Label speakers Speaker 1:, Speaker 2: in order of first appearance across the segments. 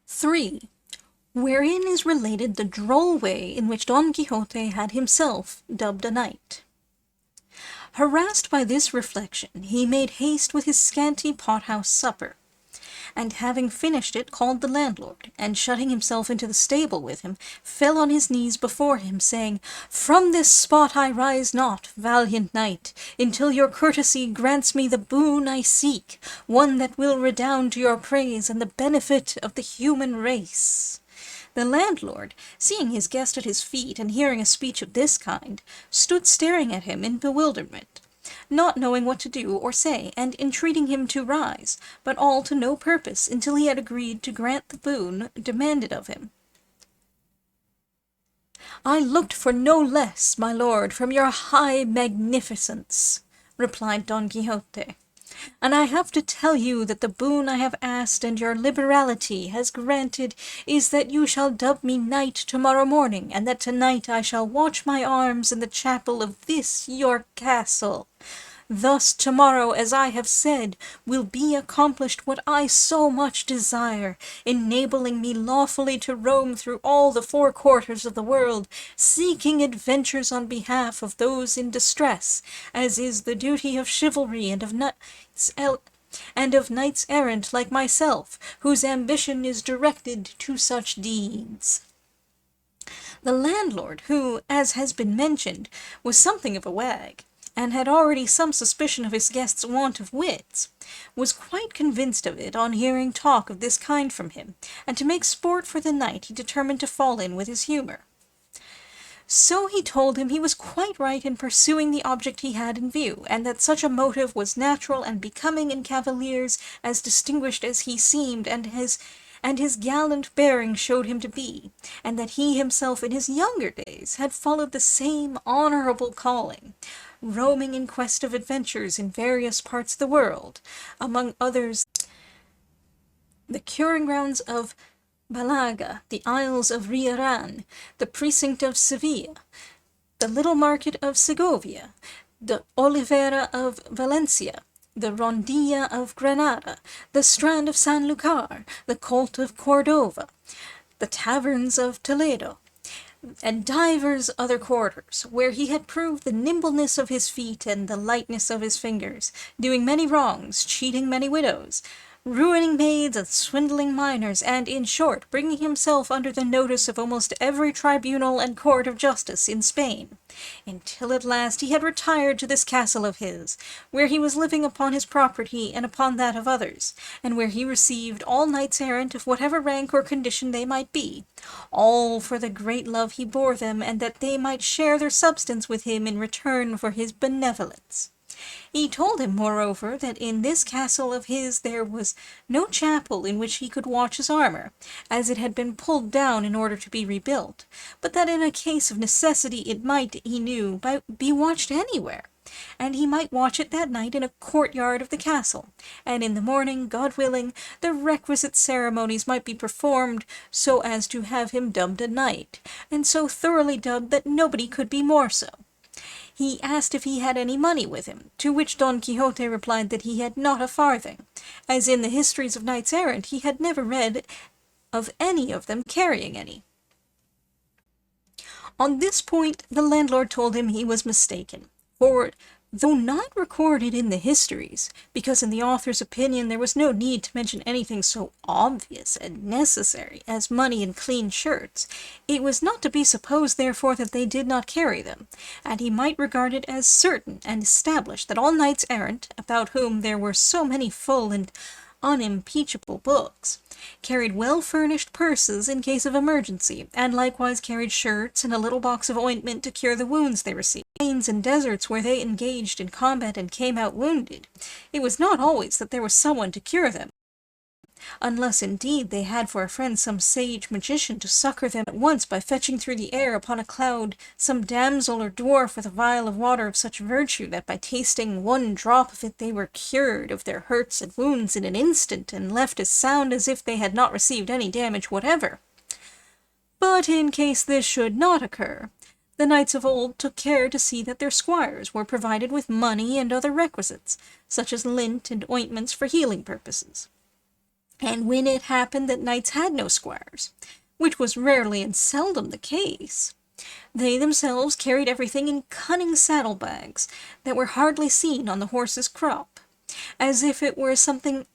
Speaker 1: 3. Wherein is related the droll way in which Don Quixote had himself dubbed a knight. Harassed by this reflection, he made haste with his scanty pothouse supper, and having finished it, called the landlord, and shutting himself into the stable with him, fell on his knees before him, saying, "From this spot I rise not, valiant knight, until your courtesy grants me the boon I seek, one that will redound to your praise and the benefit of the human race." The landlord, seeing his guest at his feet, and hearing a speech of this kind, stood staring at him in bewilderment, not knowing what to do or say, and entreating him to rise, but all to no purpose, until he had agreed to grant the boon demanded of him. "I looked for no less, my lord, from your high magnificence," replied Don Quixote, "and I have to tell you that the boon I have asked and your liberality has granted is that you shall dub me knight tomorrow morning, and that tonight I shall watch my arms in the chapel of this your castle. Thus tomorrow, as I have said, will be accomplished what I so much desire, enabling me lawfully to roam through all the 4 quarters of the world, seeking adventures on behalf of those in distress, as is the duty of chivalry and of knights errant like myself, whose ambition is directed to such deeds." The landlord, who, as has been mentioned, was something of a wag, and had already some suspicion of his guest's want of wits, was quite convinced of it on hearing talk of this kind from him, and to make sport for the night he determined to fall in with his humour. So he told him he was quite right in pursuing the object he had in view, and that such a motive was natural and becoming in cavaliers as distinguished as he seemed, and his gallant bearing showed him to be, and that he himself in his younger days had followed the same honourable calling, roaming in quest of adventures in various parts of the world, among others the curing grounds of Malaga, the Isles of Riaran, the precinct of Seville, the little market of Segovia, the Olivera of Valencia, the Rondilla of Granada, the Strand of Sanlúcar, the Colt of Cordova, the taverns of Toledo, and divers other quarters, where he had proved the nimbleness of his feet and the lightness of his fingers, doing many wrongs, cheating many widows, ruining maids and swindling minors, and, in short, bringing himself under the notice of almost every tribunal and court of justice in Spain, until at last he had retired to this castle of his, where he was living upon his property and upon that of others, and where he received all knights-errant of whatever rank or condition they might be, all for the great love he bore them, and that they might share their substance with him in return for his benevolence. He told him, moreover, that in this castle of his there was no chapel in which he could watch his armour, as it had been pulled down in order to be rebuilt, but that in a case of necessity it might, he knew, be watched anywhere, and he might watch it that night in a courtyard of the castle, and in the morning, God willing, the requisite ceremonies might be performed so as to have him dubbed a knight, and so thoroughly dubbed that nobody could be more so. He asked if he had any money with him, to which Don Quixote replied that he had not a farthing, as in the histories of knights-errant he had never read of any of them carrying any. On this point the landlord told him he was mistaken, for though not recorded in the histories, because in the author's opinion there was no need to mention anything so obvious and necessary as money and clean shirts, it was not to be supposed therefore that they did not carry them, and he might regard it as certain and established that all knights-errant, about whom there were so many full and unimpeachable books, carried well-furnished purses in case of emergency, and likewise carried shirts and a little box of ointment to cure the wounds they received. Plains and deserts where they engaged in combat and came out wounded, it was not always that there was someone to cure them, unless indeed they had for a friend some sage magician to succour them at once by fetching through the air upon a cloud some damsel or dwarf with a vial of water of such virtue that by tasting 1 drop of it they were cured of their hurts and wounds in an instant, and left as sound as if they had not received any damage whatever. But in case this should not occur, the knights of old took care to see that their squires were provided with money and other requisites, such as lint and ointments for healing purposes. And when it happened that knights had no squires, which was rarely and seldom the case, they themselves carried everything in cunning saddle-bags that were hardly seen on the horse's crop, as if it were something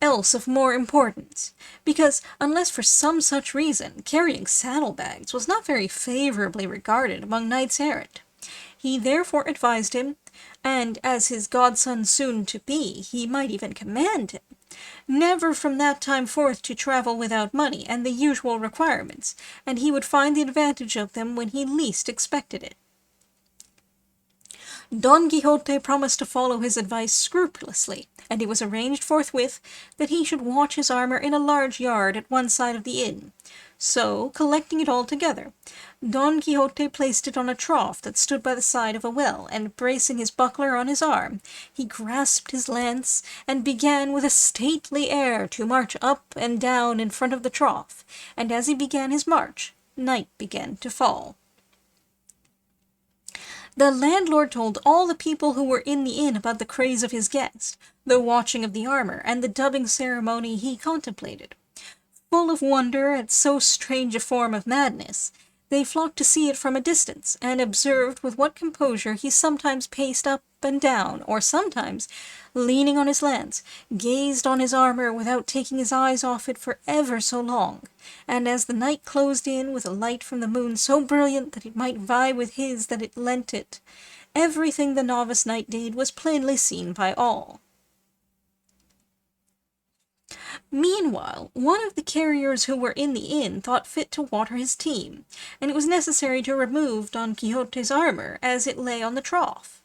Speaker 1: else of more importance, because, unless for some such reason, carrying saddle-bags was not very favourably regarded among knights-errant. He therefore advised him, and as his godson soon-to-be, he might even command him, never from that time forth to travel without money and the usual requirements, and he would find the advantage of them when he least expected it. Don Quixote promised to follow his advice scrupulously, and it was arranged forthwith that he should watch his armor in a large yard at one side of the inn. So, collecting it all together, Don Quixote placed it on a trough that stood by the side of a well, and bracing his buckler on his arm, he grasped his lance, and began with a stately air to march up and down in front of the trough, and as he began his march, night began to fall. The landlord told all the people who were in the inn about the craze of his guest, the watching of the armor, and the dubbing ceremony he contemplated. Full of wonder at so strange a form of madness, they flocked to see it from a distance, and observed with what composure he sometimes paced up and down, or sometimes, leaning on his lance, gazed on his armor without taking his eyes off it for ever so long, and as the night closed in with a light from the moon so brilliant that it might vie with his that it lent it, everything the novice knight did was plainly seen by all. Meanwhile, one of the carriers who were in the inn thought fit to water his team, and it was necessary to remove Don Quixote's armor as it lay on the trough.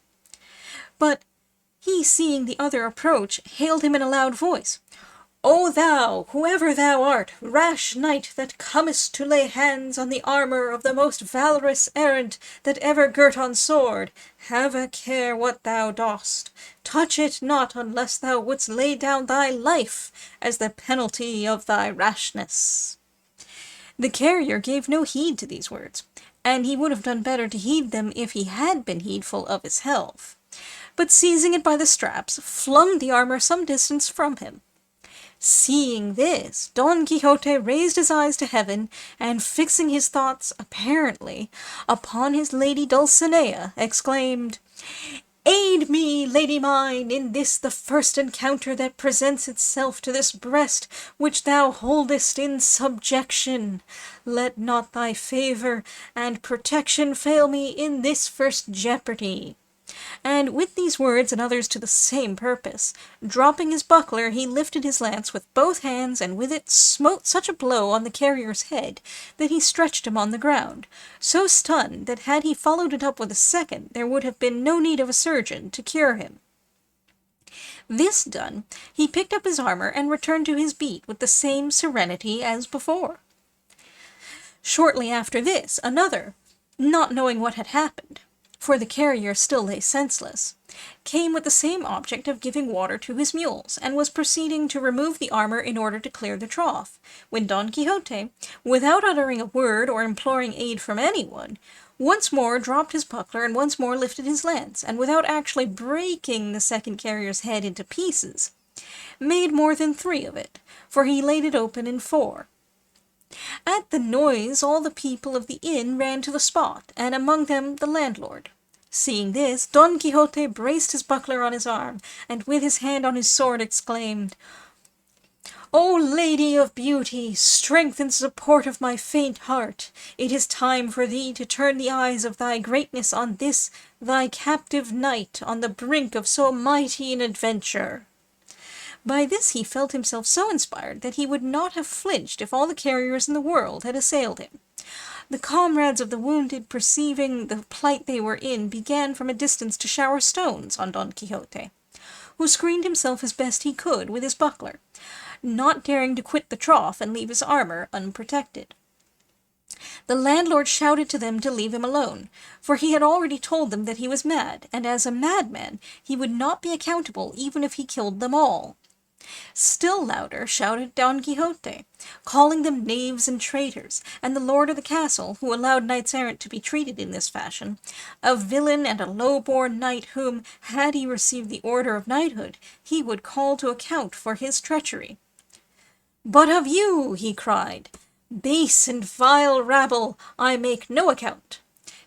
Speaker 1: But he, seeing the other approach, hailed him in a loud voice. "O thou, whoever thou art, rash knight that comest to lay hands on the armor of the most valorous errant that ever girt on sword, have a care what thou dost. Touch it not unless thou wouldst lay down thy life as the penalty of thy rashness." The carrier gave no heed to these words, and he would have done better to heed them if he had been heedful of his health, but seizing it by the straps, flung the armor some distance from him. Seeing this, Don Quixote raised his eyes to heaven, and fixing his thoughts, apparently, upon his lady Dulcinea, exclaimed, "Aid me, lady mine, in this the first encounter that presents itself to this breast which thou holdest in subjection. Let not thy favour and protection fail me in this first jeopardy." And with these words and others to the same purpose, dropping his buckler, he lifted his lance with both hands, and with it smote such a blow on the carrier's head that he stretched him on the ground, so stunned that had he followed it up with a second, there would have been no need of a surgeon to cure him. This done, he picked up his armor and returned to his beat with the same serenity as before. Shortly after this, another, not knowing what had happened, for the carrier still lay senseless, came with the same object of giving water to his mules, and was proceeding to remove the armor in order to clear the trough, when Don Quixote, without uttering a word or imploring aid from anyone, once more dropped his buckler and once more lifted his lance, and without actually breaking the second carrier's head into pieces, made more than 3 of it, for he laid it open in 4. At the noise all the people of the inn ran to the spot, and among them the landlord. Seeing this, Don Quixote braced his buckler on his arm, and with his hand on his sword exclaimed, "O Lady of Beauty, strength and support of my faint heart, it is time for thee to turn the eyes of thy greatness on this thy captive knight on the brink of so mighty an adventure." By this he felt himself so inspired that he would not have flinched if all the carriers in the world had assailed him. The comrades of the wounded, perceiving the plight they were in, began from a distance to shower stones on Don Quixote, who screened himself as best he could with his buckler, not daring to quit the trough and leave his armor unprotected. The landlord shouted to them to leave him alone, for he had already told them that he was mad, and as a madman he would not be accountable even if he killed them all. Still louder shouted Don Quixote, calling them knaves and traitors, and the lord of the castle, who allowed knights-errant to be treated in this fashion, a villain and a low-born knight whom, had he received the order of knighthood, he would call to account for his treachery. "But of you," he cried, "base and vile rabble, I make no account.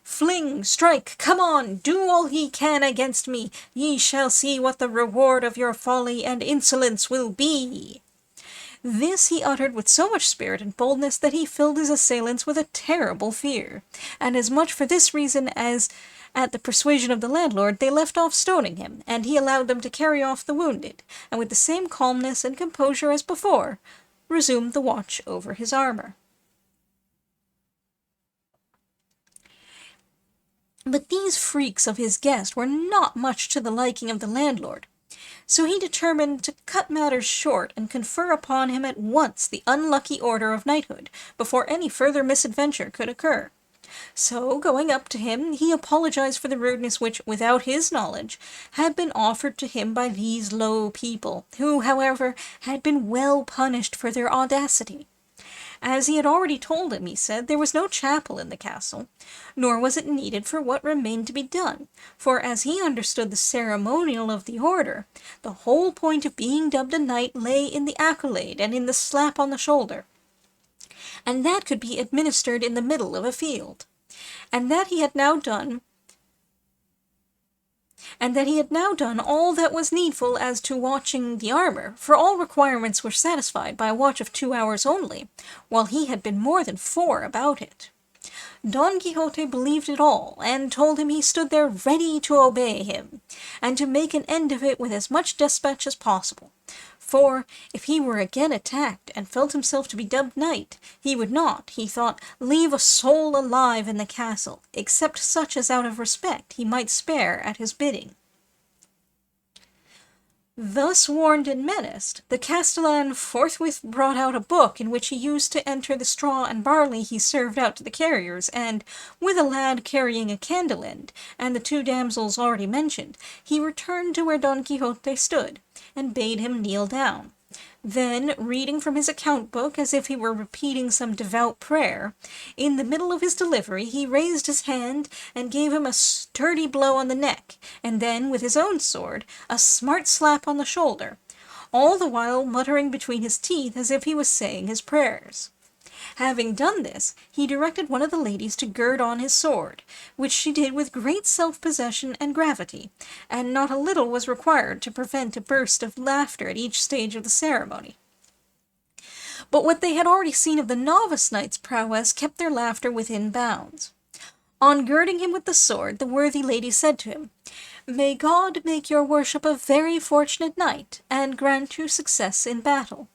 Speaker 1: Fling, strike, come on, do all ye can against me, ye shall see what the reward of your folly and insolence will be." This he uttered with so much spirit and boldness that he filled his assailants with a terrible fear, and as much for this reason as at the persuasion of the landlord they left off stoning him, and he allowed them to carry off the wounded, and with the same calmness and composure as before, resumed the watch over his armor. But these freaks of his guest were not much to the liking of the landlord, so he determined to cut matters short and confer upon him at once the unlucky order of knighthood, before any further misadventure could occur. So, going up to him, he apologized for the rudeness which, without his knowledge, had been offered to him by these low people, who, however, had been well punished for their audacity. As he had already told him, he said, there was no chapel in the castle, nor was it needed for what remained to be done, for as he understood the ceremonial of the order, the whole point of being dubbed a knight lay in the accolade and in the slap on the shoulder, and that could be administered in the middle of a field, and that he had now done all that was needful as to watching the armor, for all requirements were satisfied by a watch of 2 hours only, while he had been more than 4 about it. Don Quixote believed it all, and told him he stood there ready to obey him, and to make an end of it with as much despatch as possible. For, if he were again attacked, and felt himself to be dubbed knight, he would not, he thought, leave a soul alive in the castle, except such as out of respect he might spare at his bidding. Thus warned and menaced, the castellan forthwith brought out a book in which he used to enter the straw and barley he served out to the carriers, and, with a lad carrying a candle end, and the 2 damsels already mentioned, he returned to where Don Quixote stood, and bade him kneel down. Then, reading from his account book as if he were repeating some devout prayer, in the middle of his delivery he raised his hand and gave him a sturdy blow on the neck, and then, with his own sword, a smart slap on the shoulder, all the while muttering between his teeth as if he was saying his prayers. Having done this, he directed one of the ladies to gird on his sword, which she did with great self-possession and gravity, and not a little was required to prevent a burst of laughter at each stage of the ceremony. But what they had already seen of the novice knight's prowess kept their laughter within bounds. On girding him with the sword, the worthy lady said to him, "May God make your worship a very fortunate knight, and grant you success in battle."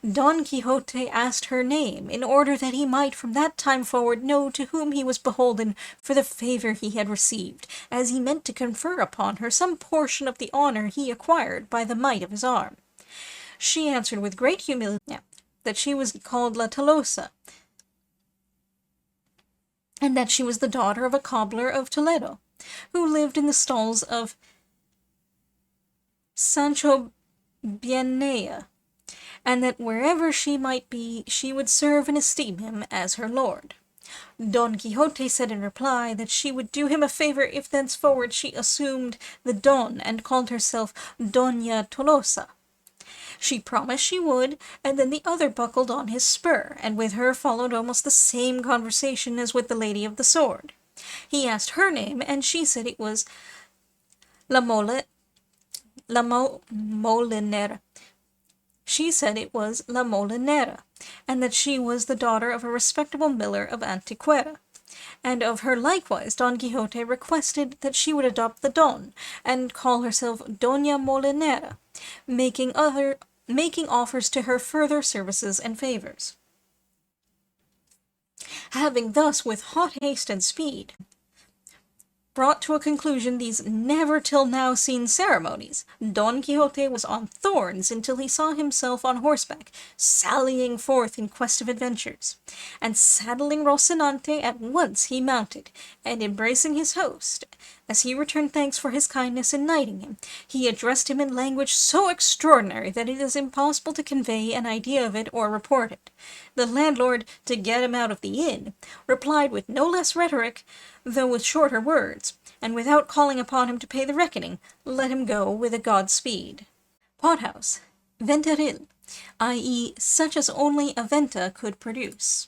Speaker 1: Don Quixote asked her name, in order that he might from that time forward know to whom he was beholden for the favour he had received, as he meant to confer upon her some portion of the honour he acquired by the might of his arm. She answered with great humility that she was called La Tolosa, and that she was the daughter of a cobbler of Toledo, who lived in the stalls of Sancho Bienaya, and that wherever she might be, she would serve and esteem him as her lord. Don Quixote said in reply that she would do him a favour if thenceforward she assumed the Don and called herself Doña Tolosa. She promised she would, and then the other buckled on his spur, and with her followed almost the same conversation as with the lady of the sword. He asked her name, and she said it was Molinera. She said it was La Molinera, and that she was the daughter of a respectable miller of Antequera. And of her likewise Don Quixote requested that she would adopt the Don, and call herself Doña Molinera, making offers to her further services and favours. Having thus, with hot haste and speed, brought to a conclusion these never till now seen ceremonies, Don Quixote was on thorns until he saw himself on horseback, sallying forth in quest of adventures, and saddling Rocinante at once he mounted, and embracing his host, as he returned thanks for his kindness in knighting him, he addressed him in language so extraordinary that it is impossible to convey an idea of it or report it. The landlord, to get him out of the inn, replied with no less rhetoric, though with shorter words, and without calling upon him to pay the reckoning, let him go with a Godspeed. Pothouse, Venteril, i.e. such as only a venta could produce.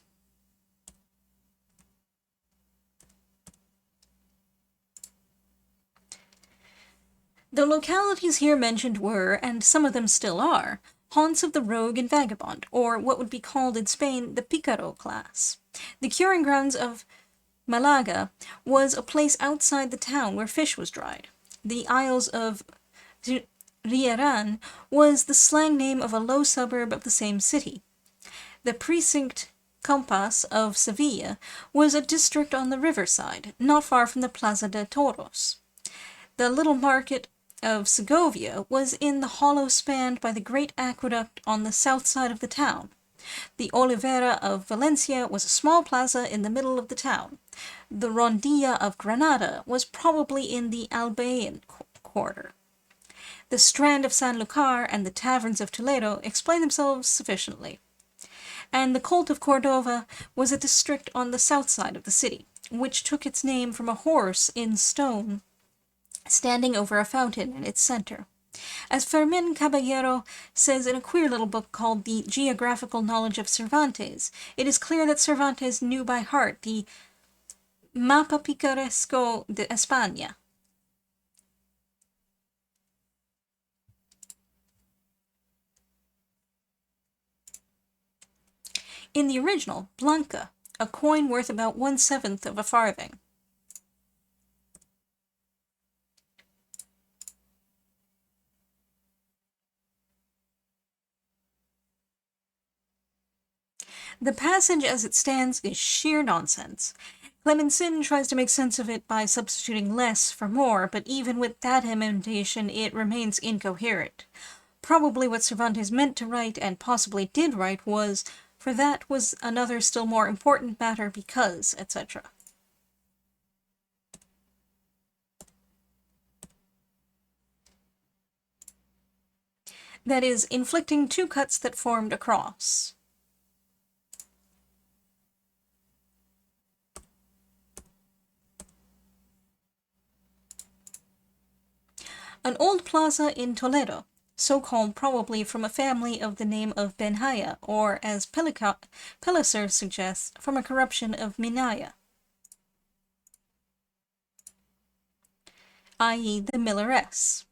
Speaker 1: The localities here mentioned were, and some of them still are, haunts of the rogue and vagabond, or what would be called in Spain the picaro class. The curing grounds of Malaga was a place outside the town where fish was dried. The Isles of Rieran was the slang name of a low suburb of the same city. The precinct Campas of Seville was a district on the riverside, not far from the Plaza de Toros. The little market of Segovia was in the hollow spanned by the great aqueduct on the south side of the town. The Olivera of Valencia was a small plaza in the middle of the town. The Rondilla of Granada was probably in the Albayan quarter. The Strand of Sanlúcar and the taverns of Toledo explain themselves sufficiently. And the Colt of Cordova was a district on the south side of the city, which took its name from a horse in stone standing over a fountain in its center. As Fermin Caballero says in a queer little book called The Geographical Knowledge of Cervantes, it is clear that Cervantes knew by heart the Mapa Picaresco de España. In the original, blanca, a coin worth about 1/7 of a farthing. The passage as it stands is sheer nonsense. Clemensin tries to make sense of it by substituting less for more, but even with that emendation it remains incoherent. Probably what Cervantes meant to write, and possibly did write, was, for that was another still more important matter because, etc. That is, inflicting two cuts that formed a cross. An old plaza in Toledo, so called probably from a family of the name of Benhaya, or, as Pellicer suggests, from a corruption of Minaya, i.e. the milleress.